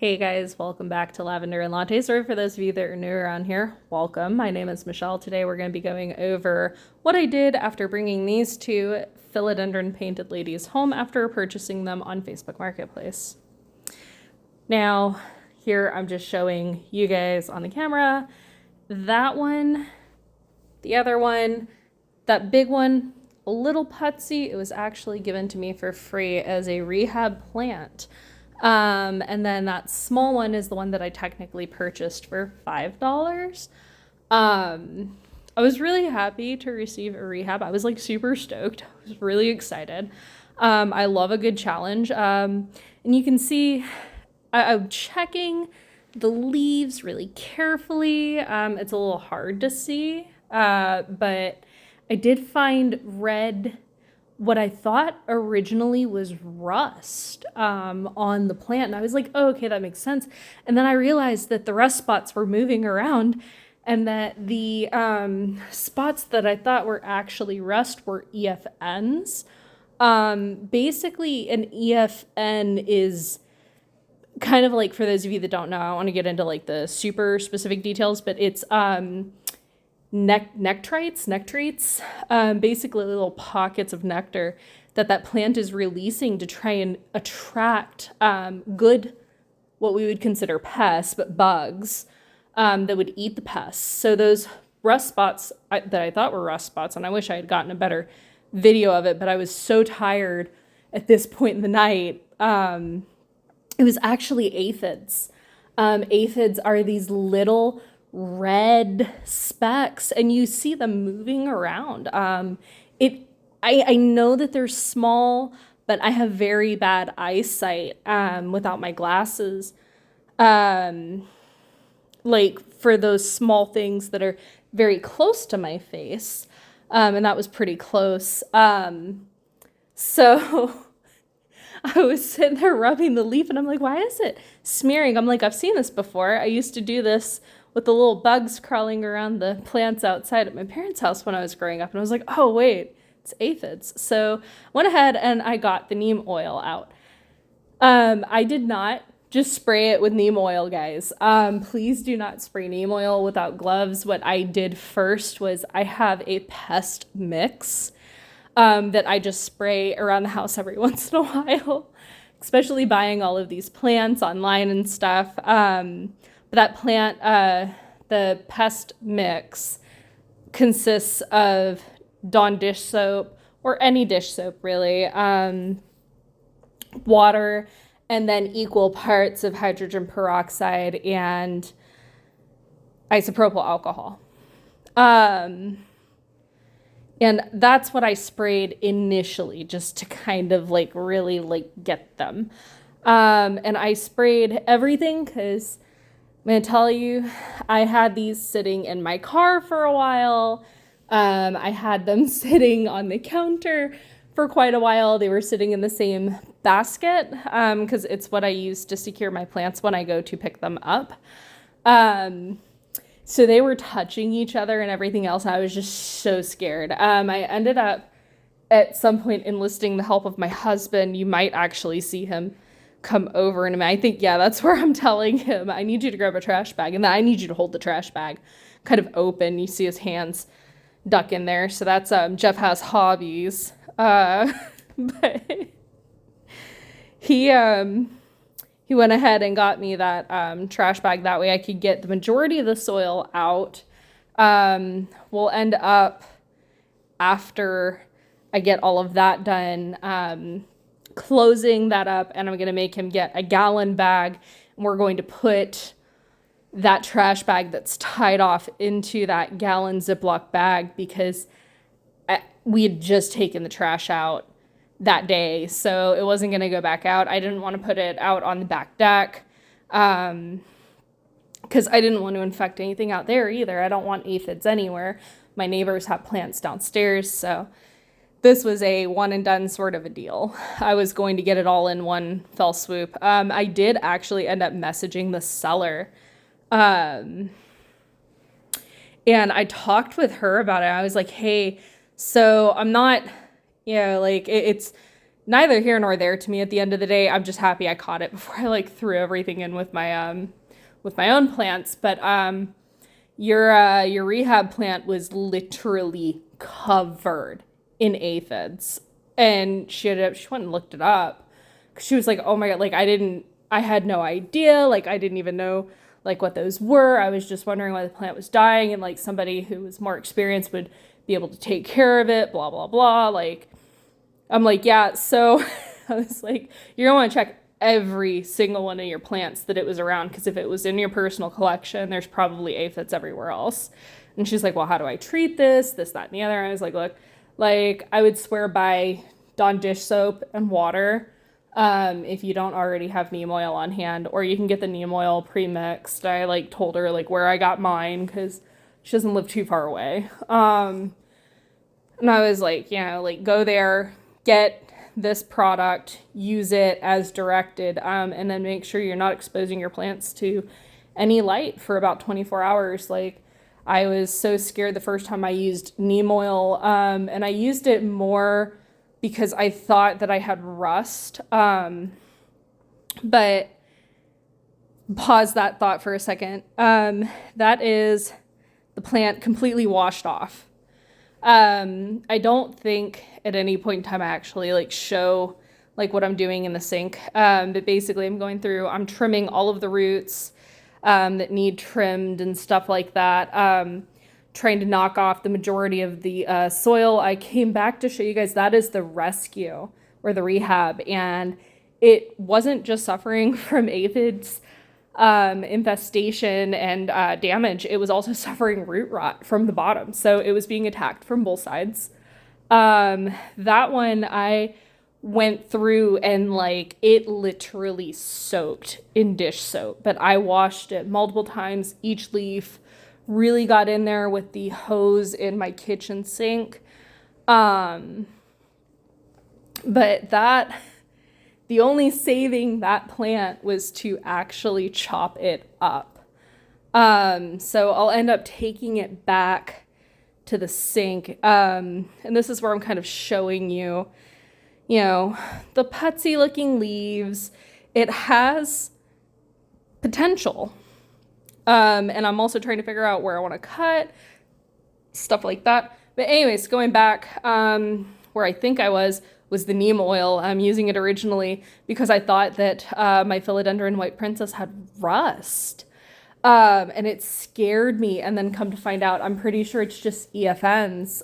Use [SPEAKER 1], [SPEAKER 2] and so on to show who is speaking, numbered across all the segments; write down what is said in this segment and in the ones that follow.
[SPEAKER 1] Hey guys, welcome back to Lavender and Lattes, or for those of you that are new around here, welcome. My name is Michelle. Today we're going to be going over what I did after bringing these two Philodendron painted ladies home after purchasing them on Facebook Marketplace. Now, here I'm just showing you guys on the camera that one, the other one, that big one, a little putsy. It was actually given to me for free as a rehab plant. And then that small one is the one that I technically purchased for $5. I was really happy to receive a rehab. I was like super stoked. I was really excited. I love a good challenge. And you can see I'm checking the leaves really carefully. It's a little hard to see, but I did find red, what I thought originally was rust on the plant. And I was like, oh, okay, that makes sense. And then I realized that the rust spots were moving around and that the spots that I thought were actually rust were EFNs. Basically, an EFN is kind of like, for those of you that don't know, I want to get into like the super specific details, but it's nectrites, basically little pockets of nectar that plant is releasing to try and attract good, what we would consider pests, but bugs that would eat the pests. So those rust spots that I thought were rust spots, and I wish I had gotten a better video of it, but I was so tired at this point in the night. It was actually aphids. Aphids are these little red specks, and you see them moving around. I know that they're small, but I have very bad eyesight without my glasses. Like for those small things that are very close to my face, and that was pretty close. So I was sitting there rubbing the leaf, and I'm like, why is it smearing? I'm like, I've seen this before. I used to do this with the little bugs crawling around the plants outside at my parents' house when I was growing up. And I was like, oh, wait, it's aphids. So I went ahead and I got the neem oil out. I did not just spray it with neem oil, guys. Please do not spray neem oil without gloves. What I did first was I have a pest mix that I just spray around the house every once in a while, especially buying all of these plants online and stuff. But that plant, the pest mix consists of Dawn dish soap, or any dish soap really, water, and then equal parts of hydrogen peroxide and isopropyl alcohol. And that's what I sprayed initially, just to kind of like really like get them. And I sprayed everything because I'm going to tell you, I had these sitting in my car for a while. I had them sitting on the counter for quite a while. They were sitting in the same basket because it's what I use to secure my plants when I go to pick them up. So they were touching each other and everything else. I was just so scared. I ended up at some point enlisting the help of my husband. You might actually see him come over in a minute. I think, yeah, that's where I'm telling him, I need you to grab a trash bag, and then I need you to hold the trash bag kind of open. You see his hands duck in there. So that's Jeff has hobbies. But he went ahead and got me that trash bag. That way I could get the majority of the soil out. We'll end up, after I get all of that done, closing that up, and I'm going to make him get a gallon bag, and we're going to put that trash bag that's tied off into that gallon Ziploc bag because we had just taken the trash out that day, so it wasn't going to go back out. I didn't want to put it out on the back deck because I didn't want to infect anything out there either. I don't want aphids anywhere. My neighbors have plants downstairs, so this was a one and done sort of a deal. I was going to get it all in one fell swoop. I did actually end up messaging the seller. And I talked with her about it. I was like, hey, so I'm not, like it's neither here nor there to me at the end of the day. I'm just happy I caught it before I like threw everything in with my own plants. But your rehab plant was literally covered in aphids, and she went and looked it up, because she was like, oh my god, like I had no idea, like I didn't even know like what those were. I was just wondering why the plant was dying, and like somebody who was more experienced would be able to take care of it, blah blah blah. Like I'm like, yeah. So I was like, you're gonna want to check every single one of your plants that it was around, because if it was in your personal collection, there's probably aphids everywhere else. And she's like, well, how do I treat this, that, and the other? And I was like, look, like I would swear by Dawn dish soap and water, if you don't already have neem oil on hand, or you can get the neem oil pre-mixed. I like told her like where I got mine, because she doesn't live too far away. And I was like, like go there, get this product, use it as directed, and then make sure you're not exposing your plants to any light for about 24 hours. Like I was so scared the first time I used neem oil, and I used it more because I thought that I had rust. But pause that thought for a second. That is the plant completely washed off. I don't think at any point in time I actually like show like what I'm doing in the sink. But basically I'm trimming all of the roots that need trimmed and stuff like that. Trying to knock off the majority of the soil. I came back to show you guys that is the rescue or the rehab, and it wasn't just suffering from aphids infestation and damage. It was also suffering root rot from the bottom. So it was being attacked from both sides. That one I went through and like it literally soaked in dish soap, but I washed it multiple times. Each leaf really got in there with the hose in my kitchen sink. But the only saving that plant was to actually chop it up. So I'll end up taking it back to the sink. And this is where I'm kind of showing you, the putsy looking leaves. It has potential. And I'm also trying to figure out where I want to cut, stuff like that. But anyways, going back, where I think I was the neem oil. I'm using it originally because I thought that my Philodendron White Princess had rust. And it scared me. And then come to find out, I'm pretty sure it's just EFNs.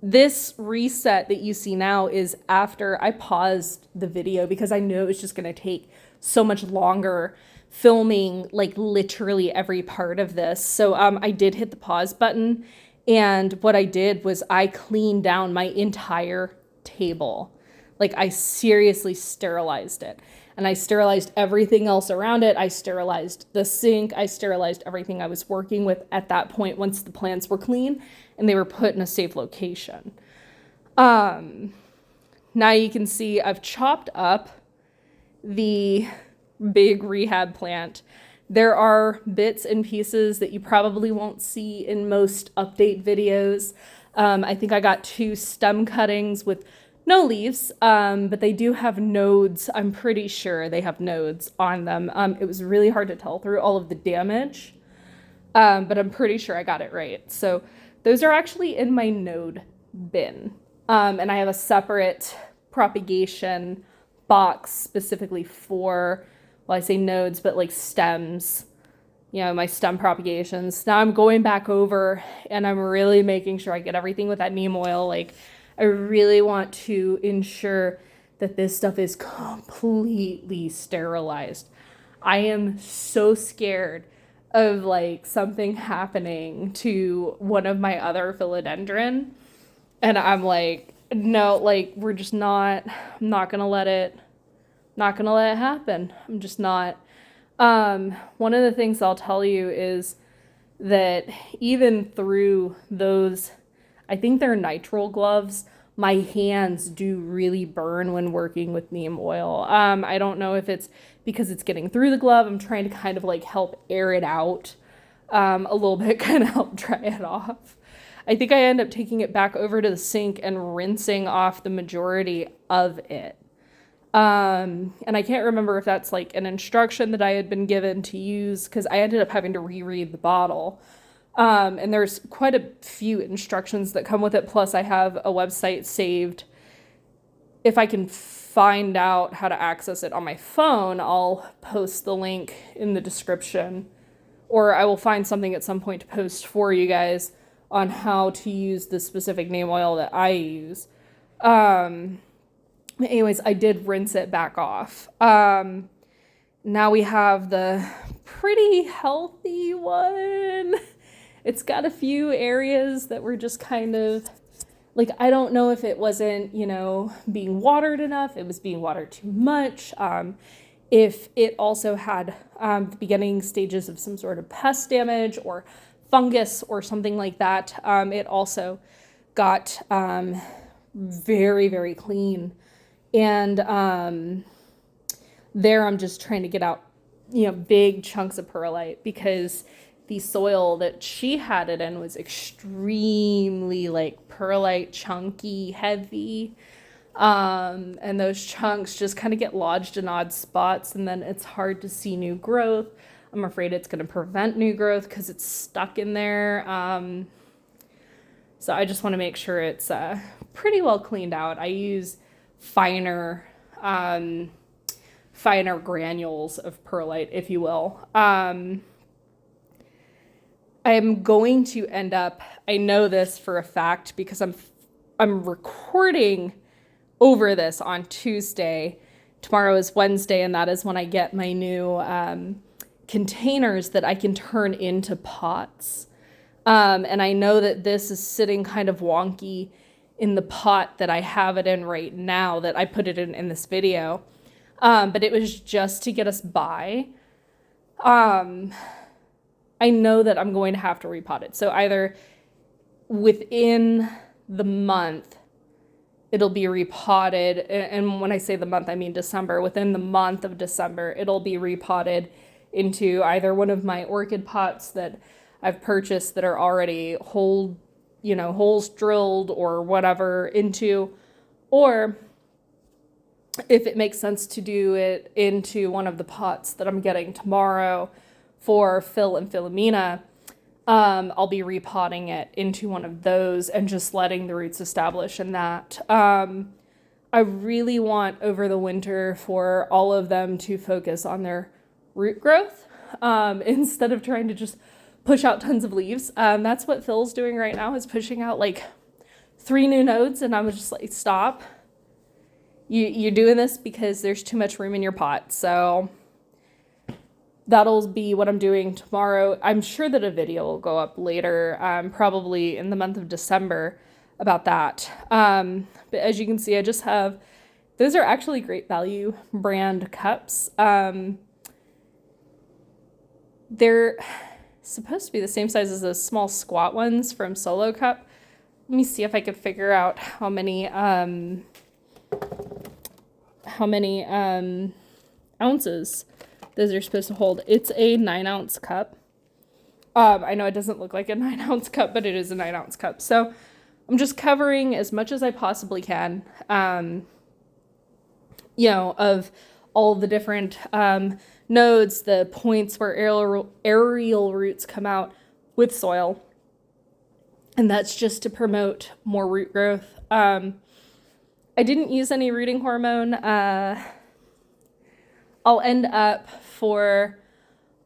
[SPEAKER 1] This reset that you see now is after I paused the video because I knew it was just going to take so much longer filming like literally every part of this. So I did hit the pause button. And what I did was I cleaned down my entire table. Like I seriously sterilized it. And I sterilized everything else around it. I sterilized the sink. I sterilized everything I was working with at that point once the plants were clean and they were put in a safe location. Now you can see I've chopped up the big rehab plant. There are bits and pieces that you probably won't see in most update videos. I think I got 2 stem cuttings with no leaves, but they do have nodes. I'm pretty sure they have nodes on them. It was really hard to tell through all of the damage, but I'm pretty sure I got it right. So those are actually in my node bin. And I have a separate propagation box specifically for, well, I say nodes, but like stems, my stem propagations. Now I'm going back over and I'm really making sure I get everything with that neem oil. Like I really want to ensure that this stuff is completely sterilized. I am so scared of like something happening to one of my other philodendron. And I'm like, no, like we're just not, I'm not going to let it happen. I'm just not. One of the things I'll tell you is that even through those, I think they're nitrile gloves, my hands do really burn when working with neem oil. I don't know if it's because it's getting through the glove. I'm trying to kind of like help air it out a little bit, kind of help dry it off. I think I end up taking it back over to the sink and rinsing off the majority of it. And I can't remember if that's like an instruction that I had been given to use, because I ended up having to reread the bottle. And there's quite a few instructions that come with it. Plus I have a website saved. If I can find out how to access it on my phone, I'll post the link in the description, or I will find something at some point to post for you guys on how to use the specific neem oil that I use. Anyways, I did rinse it back off. Now we have the pretty healthy one. It's got a few areas that were just kind of like, I don't know if it wasn't, being watered enough, it was being watered too much. If it also had the beginning stages of some sort of pest damage or fungus or something like that. It also got very, very clean. And there I'm just trying to get out, big chunks of perlite, because the soil that she had it in was extremely like perlite, chunky, heavy. And those chunks just kind of get lodged in odd spots, and then it's hard to see new growth. I'm afraid it's going to prevent new growth because it's stuck in there. So I just want to make sure it's pretty well cleaned out. I use finer granules of perlite, if you will. I'm going to end up, I know this for a fact because I'm recording over this on Tuesday. Tomorrow is Wednesday, and that is when I get my new containers that I can turn into pots. And I know that this is sitting kind of wonky in the pot that I have it in right now, that I put it in this video. But it was just to get us by. I know that I'm going to have to repot it. So either within the month, it'll be repotted. And when I say the month, I mean December. Within the month of December, it'll be repotted into either one of my orchid pots that I've purchased that are already holes drilled or whatever into, or if it makes sense to do it into one of the pots that I'm getting tomorrow for Phil and Philomena, I'll be repotting it into one of those and just letting the roots establish in that. I really want over the winter for all of them to focus on their root growth instead of trying to just push out tons of leaves. That's what Phil's doing right now, is pushing out like 3 new nodes, and I was just like, stop. You're doing this because there's too much room in your pot. So that'll be what I'm doing tomorrow. I'm sure that a video will go up later, probably in the month of December, about that. But as you can see, I just have, those are actually Great Value brand cups. They're supposed to be the same size as those small squat ones from Solo Cup. Let me see if I could figure out how many ounces those are supposed to hold. It's a 9-ounce cup. I know it doesn't look like a 9-ounce cup, but it is a 9-ounce cup. So I'm just covering as much as I possibly can, of all the different nodes, the points where aerial roots come out with soil. And that's just to promote more root growth. I didn't use any rooting hormone. I'll end up for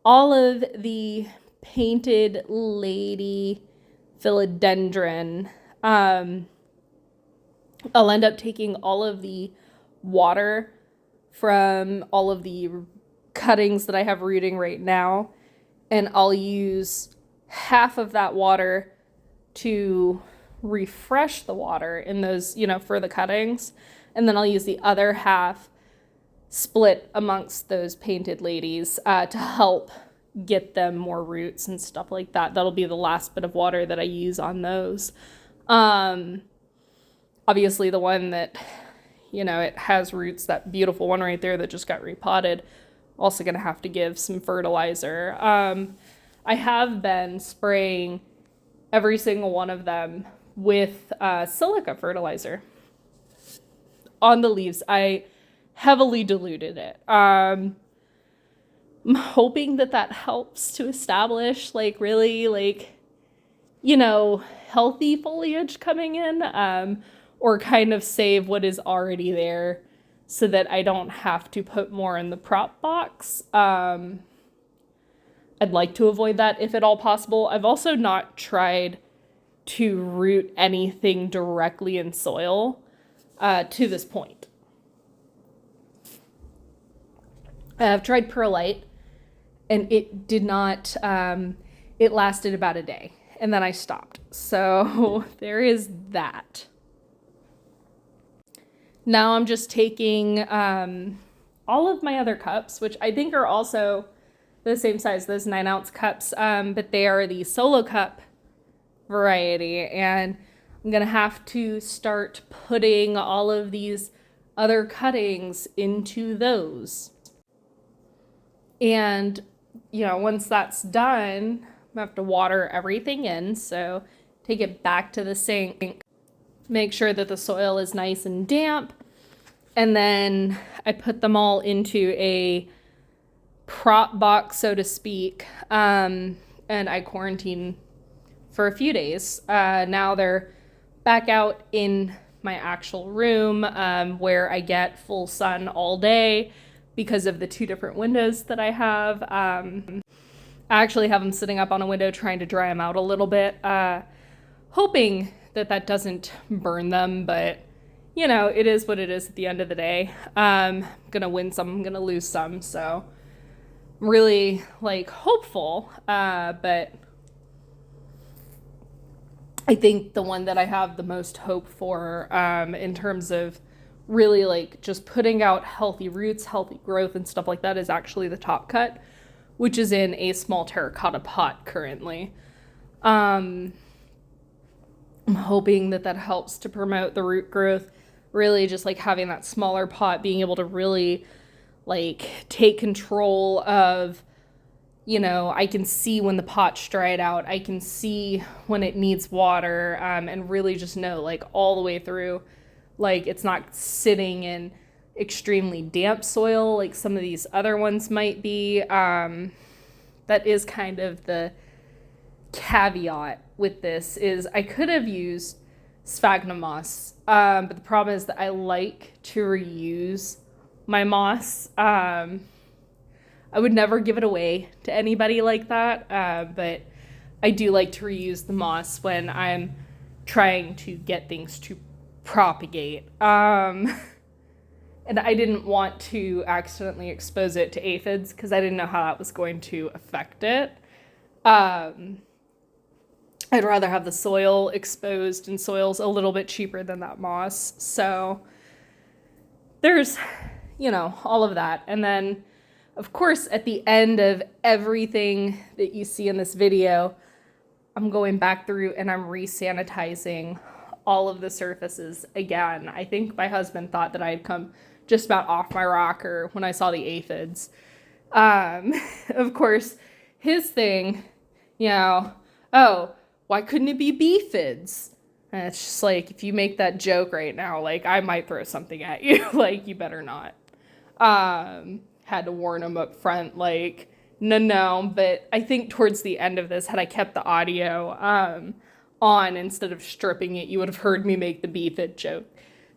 [SPEAKER 1] all of the painted lady philodendron. I'll end up taking all of the water from all of the cuttings that I have rooting right now, and I'll use half of that water to refresh the water in those, for the cuttings, and then I'll use the other half split amongst those painted ladies to help get them more roots and stuff like that. That'll be the last bit of water that I use on those. Obviously the one that, it has roots, that beautiful one right there that just got repotted, also going to have to give some fertilizer. I have been spraying every single one of them with silica fertilizer on the leaves. I heavily diluted it. I'm hoping that that helps to establish like really like, you know, healthy foliage coming in, or kind of save what is already there so that I don't have to put more in the prop box. I'd like to avoid that if at all possible. I've also not tried to root anything directly in soil to this point. I've tried perlite, and it did not, it lasted about a day, and then I stopped. So there is that. Now I'm just taking all of my other cups, which I think are also the same size, those 9-ounce cups, but they are the solo cup variety, and I'm gonna have to start putting all of these other cuttings into those. And, you know, once that's done, I have to water everything in, so take it back to the sink, make sure that the soil is nice and damp, and then I put them all into a prop box, so to speak, and I quarantine for a few days. Now they're back out in my actual room, where I get full sun all day because of the 2 different windows that I have. I actually have them sitting up on a window trying to dry them out a little bit, hoping that that doesn't burn them, but you know, it is what it is at the end of the day. I'm gonna win some, I'm gonna lose some, so I'm really like hopeful, but I think the one that I have the most hope for, in terms of really like just putting out healthy roots, healthy growth and stuff like that, is actually the top cut, which is in a small terracotta pot currently. I'm hoping that that helps to promote the root growth, really just like having that smaller pot, being able to really like take control of, you know, I can see when the pot's dried out, I can see when it needs water, and really just know like all the way through, like it's not sitting in extremely damp soil like some of these other ones might be. That is kind of the caveat with this, is I could have used sphagnum moss, but the problem is that I like to reuse my moss. I would never give it away to anybody like that, but I do like to reuse the moss when I'm trying to get things to propagate. And I didn't want to accidentally expose it to aphids because I didn't know how that was going to affect it. I'd rather have the soil exposed, and soil's a little bit cheaper than that moss. So there's, you know, all of that. And then, of course, at the end of everything that you see in this video, I'm going back through and I'm re-sanitizing all of the surfaces again. I think my husband thought that I had come just about off my rocker when I saw the aphids. Of course, his thing, you know, oh, why couldn't it be beefids? And it's just like, if you make that joke right now, like, I might throw something at you. Like, you better not. Had to warn him up front, like, no. But I think towards the end of this, had I kept the audio on instead of stripping it, you would have heard me make the beefid joke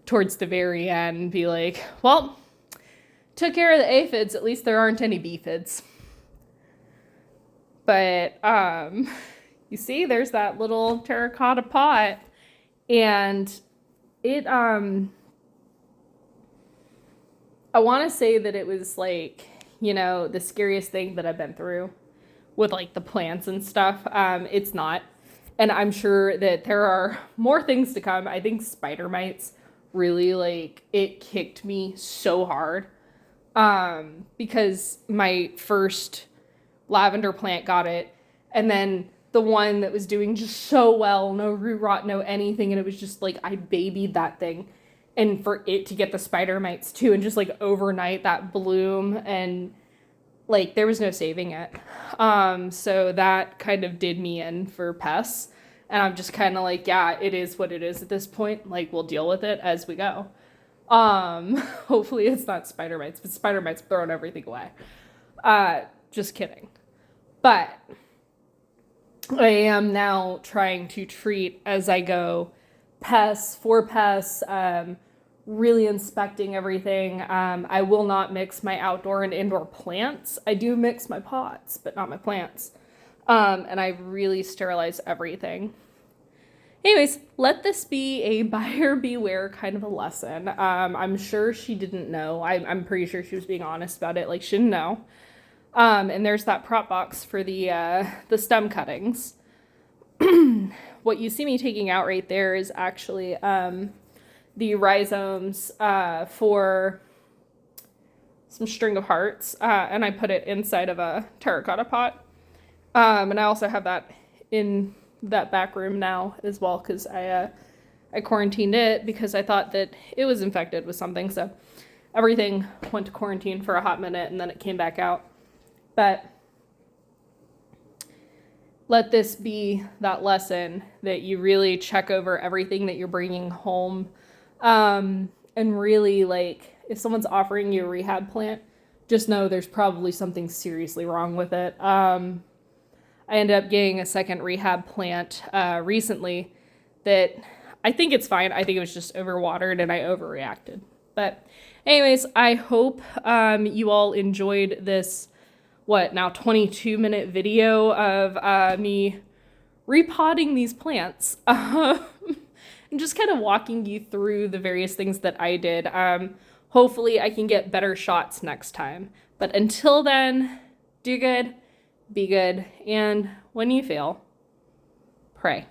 [SPEAKER 1] towards the very end and be like, well, took care of the aphids, at least there aren't any beefids. But you see, there's that little terracotta pot, and it I want to say that it was like, you know, the scariest thing that I've been through with like the plants and stuff. It's not. And I'm sure that there are more things to come. I think spider mites really, like, it kicked me so hard. Because my first lavender plant got it, and then the one that was doing just so well, no root rot, no anything, and it was just like, I babied that thing. And for it to get the spider mites too, and just like overnight that bloom, and like there was no saving it. So that kind of did me in for pests. And I'm just kind of like, yeah, it is what it is at this point. Like, we'll deal with it as we go. Hopefully it's not spider mites, but spider mites throwing everything away. Just kidding. But I am now trying to treat as I go pests, really inspecting everything. I will not mix my outdoor and indoor plants. I do mix my pots, but not my plants. And I really sterilize everything. Anyways, let this be a buyer beware kind of a lesson. I'm sure she didn't know. I'm pretty sure she was being honest about it. Like, she didn't know. And there's that prop box for the stem cuttings. What you see me taking out right there is actually the rhizomes for some string of hearts. And I put it inside of a terracotta pot. And I also have that in that back room now as well, because I quarantined it because I thought that it was infected with something. So everything went to quarantine for a hot minute and then it came back out. But let this be that lesson that you really check over everything that you're bringing home. And really, like, if someone's offering you a rehab plant, just know there's probably something seriously wrong with it. I ended up getting a second rehab plant recently that I think it's fine. I think it was just overwatered and I overreacted. But anyways, I hope you all enjoyed this, 22-minute video of me repotting these plants. And just kind of walking you through the various things that I did. Hopefully I can get better shots next time. But until then, do good. Be good, and when you fail, pray.